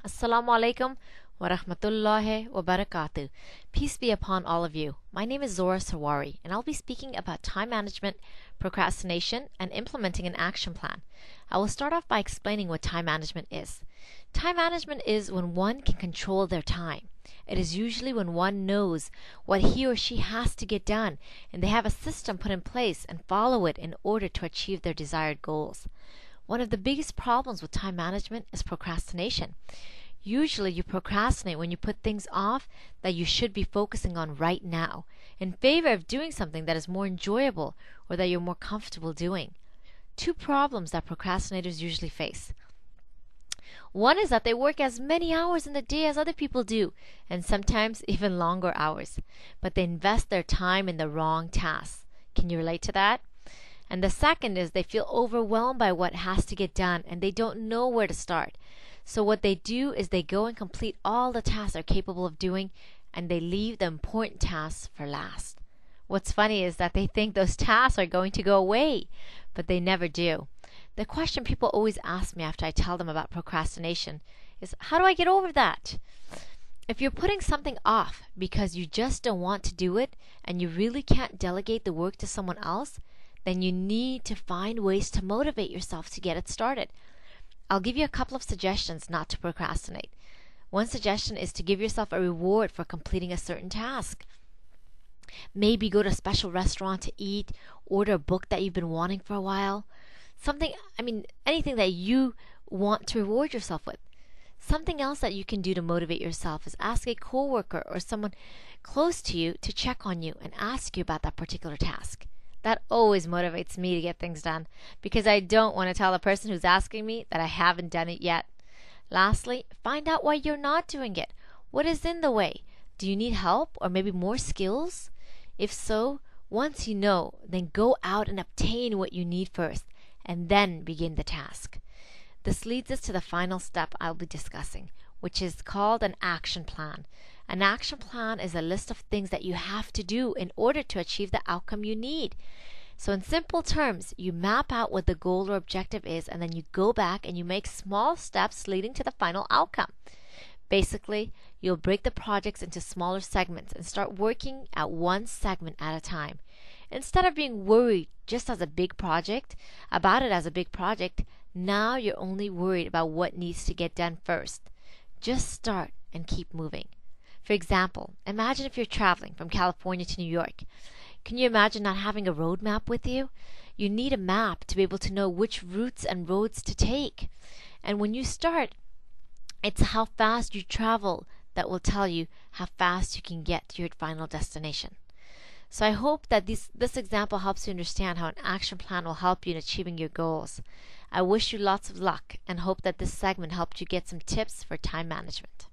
Assalamu alaikum wa rahmatullahi wa barakatuh. Peace be upon all of you. My name is Zohra Sarwari, and I'll be speaking about time management, procrastination, and implementing an action plan. I will start off by explaining what time management is. Time management is when one can control their time. It is usually when one knows what he or she has to get done, and they have a system put in place and follow it in order to achieve their desired goals. One of the biggest problems with time management is procrastination. Usually you procrastinate when you put things off that you should be focusing on right now, in favor of doing something that is more enjoyable or that you're more comfortable doing. Two problems that procrastinators usually face. One is that they work as many hours in the day as other people do, and sometimes even longer hours, but they invest their time in the wrong tasks. Can you relate to that? And the second is they feel overwhelmed by what has to get done and they don't know where to start. So what they do is they go and complete all the tasks they're capable of doing and they leave the important tasks for last. What's funny is that they think those tasks are going to go away, but they never do. The question people always ask me after I tell them about procrastination is, how do I get over that? If you're putting something off because you just don't want to do it and you really can't delegate the work to someone else, then you need to find ways to motivate yourself to get it started. I'll give you a couple of suggestions not to procrastinate. One suggestion is to give yourself a reward for completing a certain task. Maybe go to a special restaurant to eat, order a book that you've been wanting for a while. Anything that you want to reward yourself with. Something else that you can do to motivate yourself is ask a coworker or someone close to you to check on you and ask you about that particular task. That always motivates me to get things done because I don't want to tell the person who's asking me that I haven't done it yet. Lastly, find out why you're not doing it. What is in the way? Do you need help or maybe more skills? If so, once you know, then go out and obtain what you need first and then begin the task. This leads us to the final step I'll be discussing, which is called an action plan. An action plan is a list of things that you have to do in order to achieve the outcome you need. So in simple terms, you map out what the goal or objective is and then you go back and you make small steps leading to the final outcome. Basically, you'll break the projects into smaller segments and start working at one segment at a time. Instead of being worried about it as a big project, now you're only worried about what needs to get done first. Just start and keep moving. For example, imagine if you're traveling from California to New York. Can you imagine not having a road map with you? You need a map to be able to know which routes and roads to take. And when you start, it's how fast you travel that will tell you how fast you can get to your final destination. So I hope that this example helps you understand how an action plan will help you in achieving your goals. I wish you lots of luck and hope that this segment helped you get some tips for time management.